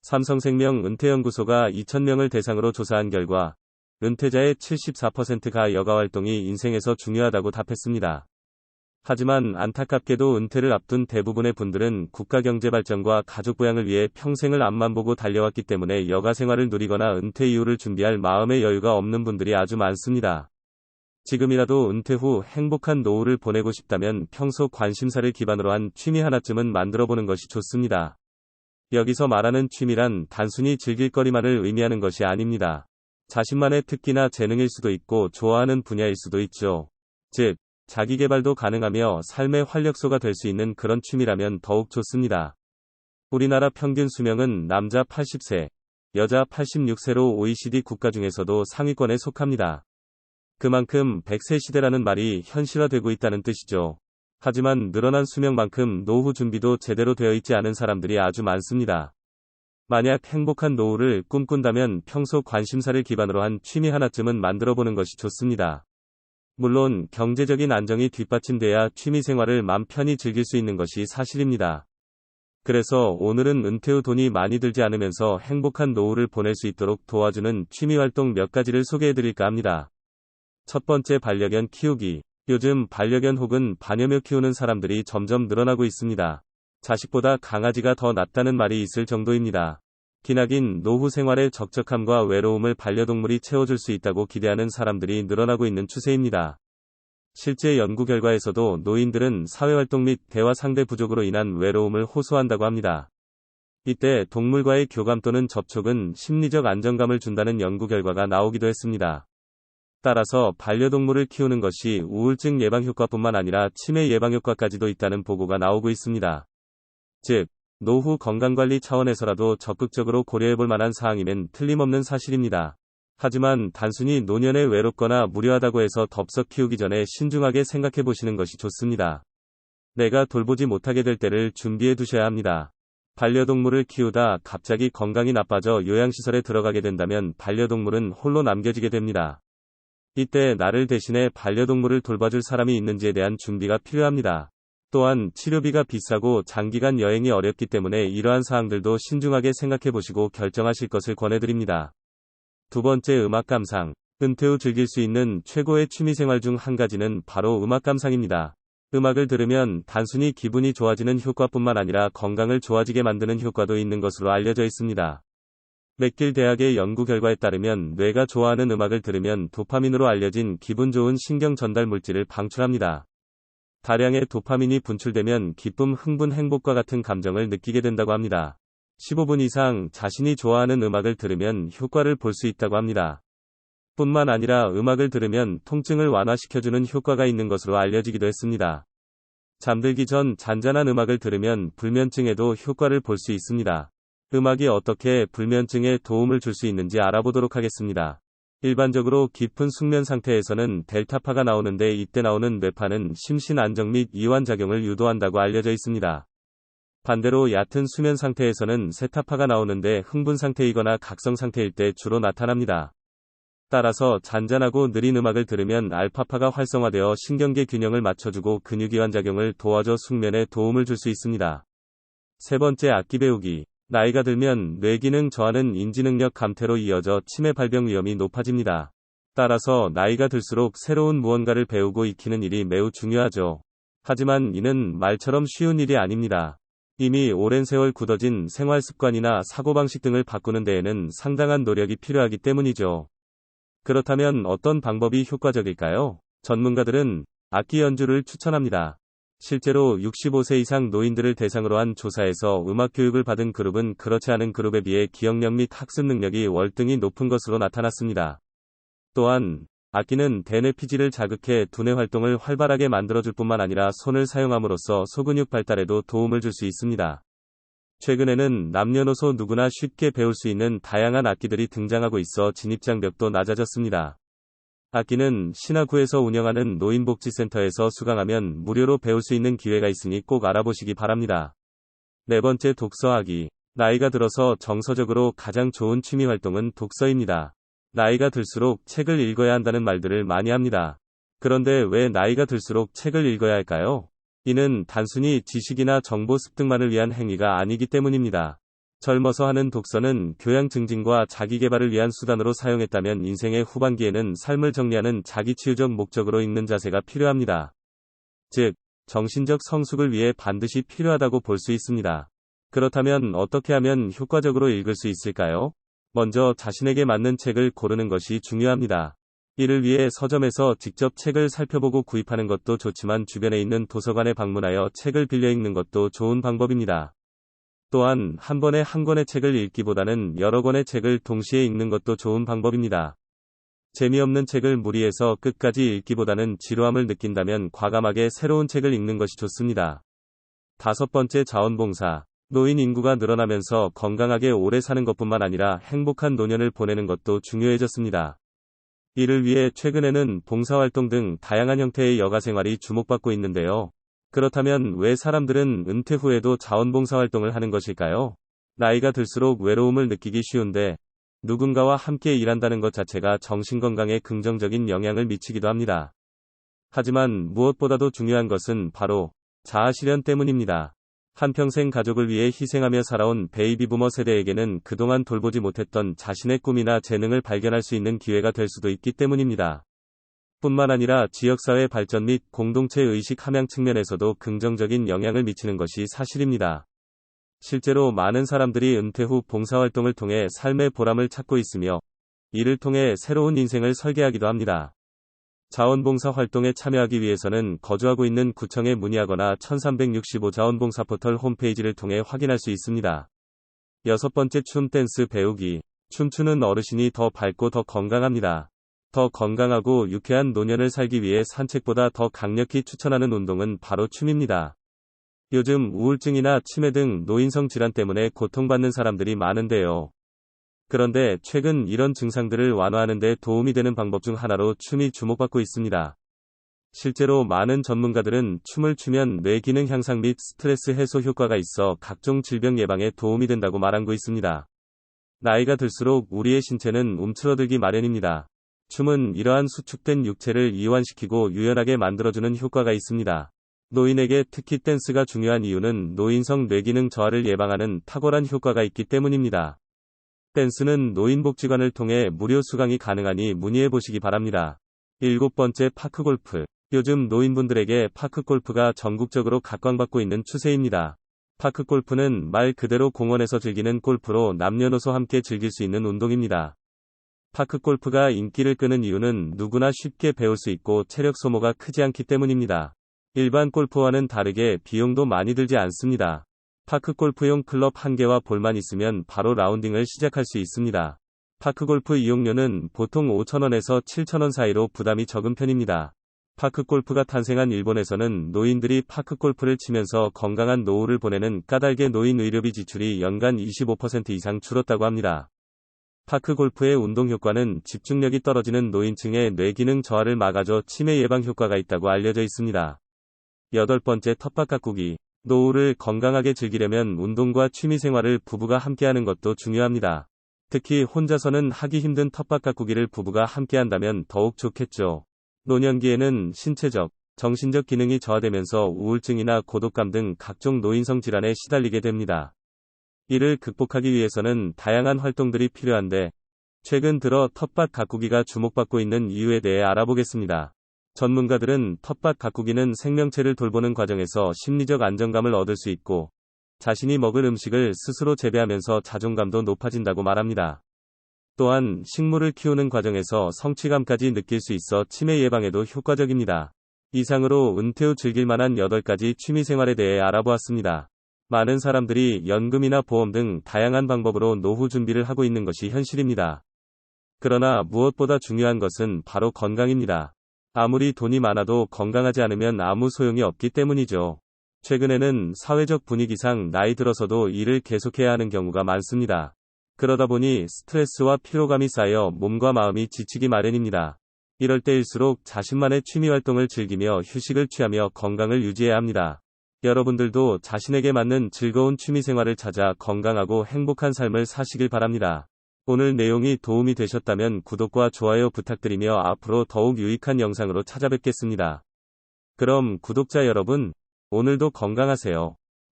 삼성생명 은퇴연구소가 2,000명을 대상으로 조사한 결과 은퇴자의 74%가 여가활동이 인생에서 중요하다고 답했습니다. 하지만 안타깝게도 은퇴를 앞둔 대부분의 분들은 국가경제발전과 가족부양을 위해 평생을 앞만 보고 달려왔기 때문에 여가생활을 누리거나 은퇴 이후를 준비할 마음의 여유가 없는 분들이 아주 많습니다. 지금이라도 은퇴 후 행복한 노후를 보내고 싶다면 평소 관심사를 기반으로 한 취미 하나쯤은 만들어보는 것이 좋습니다. 여기서 말하는 취미란 단순히 즐길 거리만을 의미하는 것이 아닙니다. 자신만의 특기나 재능일 수도 있고 좋아하는 분야일 수도 있죠. 즉, 자기개발도 가능하며 삶의 활력소가 될 수 있는 그런 취미라면 더욱 좋습니다. 우리나라 평균 수명은 남자 80세, 여자 86세로 OECD 국가 중에서도 상위권에 속합니다. 그만큼 100세 시대라는 말이 현실화되고 있다는 뜻이죠. 하지만 늘어난 수명만큼 노후 준비도 제대로 되어 있지 않은 사람들이 아주 많습니다. 만약 행복한 노후를 꿈꾼다면 평소 관심사를 기반으로 한 취미 하나쯤은 만들어보는 것이 좋습니다. 물론 경제적인 안정이 뒷받침돼야 취미 생활을 맘 편히 즐길 수 있는 것이 사실입니다. 그래서 오늘은 은퇴 후 돈이 많이 들지 않으면서 행복한 노후를 보낼 수 있도록 도와주는 취미 활동 몇 가지를 소개해드릴까 합니다. 첫 번째, 반려견 키우기. 요즘 반려견 혹은 반려묘 키우는 사람들이 점점 늘어나고 있습니다. 자식보다 강아지가 더 낫다는 말이 있을 정도입니다. 기나긴 노후 생활의 적적함과 외로움을 반려동물이 채워줄 수 있다고 기대하는 사람들이 늘어나고 있는 추세입니다. 실제 연구 결과에서도 노인들은 사회활동 및 대화 상대 부족으로 인한 외로움을 호소한다고 합니다. 이때 동물과의 교감 또는 접촉은 심리적 안정감을 준다는 연구 결과가 나오기도 했습니다. 따라서 반려동물을 키우는 것이 우울증 예방 효과뿐만 아니라 치매 예방 효과까지도 있다는 보고가 나오고 있습니다. 즉, 노후 건강관리 차원에서라도 적극적으로 고려해볼 만한 사항이면 틀림없는 사실입니다. 하지만 단순히 노년에 외롭거나 무료하다고 해서 덥석 키우기 전에 신중하게 생각해보시는 것이 좋습니다. 내가 돌보지 못하게 될 때를 준비해 두셔야 합니다. 반려동물을 키우다 갑자기 건강이 나빠져 요양시설에 들어가게 된다면 반려동물은 홀로 남겨지게 됩니다. 이때 나를 대신해 반려동물을 돌봐줄 사람이 있는지에 대한 준비가 필요합니다. 또한 치료비가 비싸고 장기간 여행이 어렵기 때문에 이러한 사항들도 신중하게 생각해보시고 결정하실 것을 권해드립니다. 두 번째, 음악 감상. 은퇴 후 즐길 수 있는 최고의 취미생활 중 한 가지는 바로 음악 감상입니다. 음악을 들으면 단순히 기분이 좋아지는 효과뿐만 아니라 건강을 좋아지게 만드는 효과도 있는 것으로 알려져 있습니다. 맥길 대학의 연구 결과에 따르면 뇌가 좋아하는 음악을 들으면 도파민으로 알려진 기분 좋은 신경 전달 물질을 방출합니다. 다량의 도파민이 분출되면 기쁨, 흥분, 행복과 같은 감정을 느끼게 된다고 합니다. 15분 이상 자신이 좋아하는 음악을 들으면 효과를 볼 수 있다고 합니다. 뿐만 아니라 음악을 들으면 통증을 완화시켜주는 효과가 있는 것으로 알려지기도 했습니다. 잠들기 전 잔잔한 음악을 들으면 불면증에도 효과를 볼 수 있습니다. 음악이 어떻게 불면증에 도움을 줄 수 있는지 알아보도록 하겠습니다. 일반적으로 깊은 숙면 상태에서는 델타파가 나오는데 이때 나오는 뇌파는 심신 안정 및 이완작용을 유도한다고 알려져 있습니다. 반대로 얕은 수면 상태에서는 세타파가 나오는데 흥분 상태이거나 각성 상태일 때 주로 나타납니다. 따라서 잔잔하고 느린 음악을 들으면 알파파가 활성화되어 신경계 균형을 맞춰주고 근육이완 작용을 도와줘 숙면에 도움을 줄 수 있습니다. 세 번째, 악기 배우기. 나이가 들면 뇌기능 저하는 인지능력 감퇴로 이어져 치매 발병 위험이 높아집니다. 따라서 나이가 들수록 새로운 무언가를 배우고 익히는 일이 매우 중요하죠. 하지만 이는 말처럼 쉬운 일이 아닙니다. 이미 오랜 세월 굳어진 생활 습관이나 사고방식 등을 바꾸는 데에는 상당한 노력이 필요하기 때문이죠. 그렇다면 어떤 방법이 효과적일까요? 전문가들은 악기 연주를 추천합니다. 실제로 65세 이상 노인들을 대상으로 한 조사에서 음악 교육을 받은 그룹은 그렇지 않은 그룹에 비해 기억력 및 학습 능력이 월등히 높은 것으로 나타났습니다. 또한 악기는 대뇌 피지를 자극해 두뇌 활동을 활발하게 만들어줄 뿐만 아니라 손을 사용함으로써 소근육 발달에도 도움을 줄 수 있습니다. 최근에는 남녀노소 누구나 쉽게 배울 수 있는 다양한 악기들이 등장하고 있어 진입장벽도 낮아졌습니다. 악기는 신화구에서 운영하는 노인복지센터에서 수강하면 무료로 배울 수 있는 기회가 있으니 꼭 알아보시기 바랍니다. 네 번째, 독서하기. 나이가 들어서 정서적으로 가장 좋은 취미 활동은 독서입니다. 나이가 들수록 책을 읽어야 한다는 말들을 많이 합니다. 그런데 왜 나이가 들수록 책을 읽어야 할까요? 이는 단순히 지식이나 정보 습득만을 위한 행위가 아니기 때문입니다. 젊어서 하는 독서는 교양 증진과 자기 개발을 위한 수단으로 사용했다면 인생의 후반기에는 삶을 정리하는 자기치유적 목적으로 읽는 자세가 필요합니다. 즉, 정신적 성숙을 위해 반드시 필요하다고 볼 수 있습니다. 그렇다면 어떻게 하면 효과적으로 읽을 수 있을까요? 먼저 자신에게 맞는 책을 고르는 것이 중요합니다. 이를 위해 서점에서 직접 책을 살펴보고 구입하는 것도 좋지만 주변에 있는 도서관에 방문하여 책을 빌려 읽는 것도 좋은 방법입니다. 또한 한 번에 한 권의 책을 읽기보다는 여러 권의 책을 동시에 읽는 것도 좋은 방법입니다. 재미없는 책을 무리해서 끝까지 읽기보다는 지루함을 느낀다면 과감하게 새로운 책을 읽는 것이 좋습니다. 5번째, 자원봉사. 노인 인구가 늘어나면서 건강하게 오래 사는 것뿐만 아니라 행복한 노년을 보내는 것도 중요해졌습니다. 이를 위해 최근에는 봉사활동 등 다양한 형태의 여가생활이 주목받고 있는데요. 그렇다면 왜 사람들은 은퇴 후에도 자원봉사활동을 하는 것일까요? 나이가 들수록 외로움을 느끼기 쉬운데 누군가와 함께 일한다는 것 자체가 정신건강에 긍정적인 영향을 미치기도 합니다. 하지만 무엇보다도 중요한 것은 바로 자아실현 때문입니다. 한평생 가족을 위해 희생하며 살아온 베이비부머 세대에게는 그동안 돌보지 못했던 자신의 꿈이나 재능을 발견할 수 있는 기회가 될 수도 있기 때문입니다. 뿐만 아니라 지역사회 발전 및 공동체 의식 함양 측면에서도 긍정적인 영향을 미치는 것이 사실입니다. 실제로 많은 사람들이 은퇴 후 봉사활동을 통해 삶의 보람을 찾고 있으며 이를 통해 새로운 인생을 설계하기도 합니다. 자원봉사 활동에 참여하기 위해서는 거주하고 있는 구청에 문의하거나 1365 자원봉사 포털 홈페이지를 통해 확인할 수 있습니다. 6번째, 춤 댄스 배우기. 춤추는 어르신이 더 밝고 더 건강합니다. 더 건강하고 유쾌한 노년을 살기 위해 산책보다 더 강력히 추천하는 운동은 바로 춤입니다. 요즘 우울증이나 치매 등 노인성 질환 때문에 고통받는 사람들이 많은데요. 그런데 최근 이런 증상들을 완화하는 데 도움이 되는 방법 중 하나로 춤이 주목받고 있습니다. 실제로 많은 전문가들은 춤을 추면 뇌 기능 향상 및 스트레스 해소 효과가 있어 각종 질병 예방에 도움이 된다고 말하고 있습니다. 나이가 들수록 우리의 신체는 움츠러들기 마련입니다. 춤은 이러한 수축된 육체를 이완시키고 유연하게 만들어주는 효과가 있습니다. 노인에게 특히 댄스가 중요한 이유는 노인성 뇌기능 저하를 예방하는 탁월한 효과가 있기 때문입니다. 댄스는 노인복지관을 통해 무료 수강이 가능하니 문의해 보시기 바랍니다. 7번째, 파크골프. 요즘 노인분들에게 파크골프가 전국적으로 각광받고 있는 추세입니다. 파크골프는 말 그대로 공원에서 즐기는 골프로 남녀노소 함께 즐길 수 있는 운동입니다. 파크골프가 인기를 끄는 이유는 누구나 쉽게 배울 수 있고 체력 소모가 크지 않기 때문입니다. 일반 골프와는 다르게 비용도 많이 들지 않습니다. 파크골프용 클럽 1개와 볼만 있으면 바로 라운딩을 시작할 수 있습니다. 파크골프 이용료는 보통 5,000원에서 7,000원 사이로 부담이 적은 편입니다. 파크골프가 탄생한 일본에서는 노인들이 파크골프를 치면서 건강한 노후를 보내는 까닭에 노인 의료비 지출이 연간 25% 이상 줄었다고 합니다. 파크골프의 운동 효과는 집중력이 떨어지는 노인층의 뇌기능 저하를 막아줘 치매 예방 효과가 있다고 알려져 있습니다. 8번째, 텃밭 가꾸기. 노후를 건강하게 즐기려면 운동과 취미생활을 부부가 함께하는 것도 중요합니다. 특히 혼자서는 하기 힘든 텃밭 가꾸기를 부부가 함께한다면 더욱 좋겠죠. 노년기에는 신체적, 정신적 기능이 저하되면서 우울증이나 고독감 등 각종 노인성 질환에 시달리게 됩니다. 이를 극복하기 위해서는 다양한 활동들이 필요한데 최근 들어 텃밭 가꾸기가 주목받고 있는 이유에 대해 알아보겠습니다. 전문가들은 텃밭 가꾸기는 생명체를 돌보는 과정에서 심리적 안정감을 얻을 수 있고 자신이 먹을 음식을 스스로 재배하면서 자존감도 높아진다고 말합니다. 또한 식물을 키우는 과정에서 성취감까지 느낄 수 있어 치매 예방에도 효과적입니다. 이상으로 은퇴 후 즐길 만한 8가지 취미생활에 대해 알아보았습니다. 많은 사람들이 연금이나 보험 등 다양한 방법으로 노후 준비를 하고 있는 것이 현실입니다. 그러나 무엇보다 중요한 것은 바로 건강입니다. 아무리 돈이 많아도 건강하지 않으면 아무 소용이 없기 때문이죠. 최근에는 사회적 분위기상 나이 들어서도 일을 계속해야 하는 경우가 많습니다. 그러다 보니 스트레스와 피로감이 쌓여 몸과 마음이 지치기 마련입니다. 이럴 때일수록 자신만의 취미활동을 즐기며 휴식을 취하며 건강을 유지해야 합니다. 여러분들도 자신에게 맞는 즐거운 취미생활을 찾아 건강하고 행복한 삶을 사시길 바랍니다. 오늘 내용이 도움이 되셨다면 구독과 좋아요 부탁드리며 앞으로 더욱 유익한 영상으로 찾아뵙겠습니다. 그럼 구독자 여러분, 오늘도 건강하세요.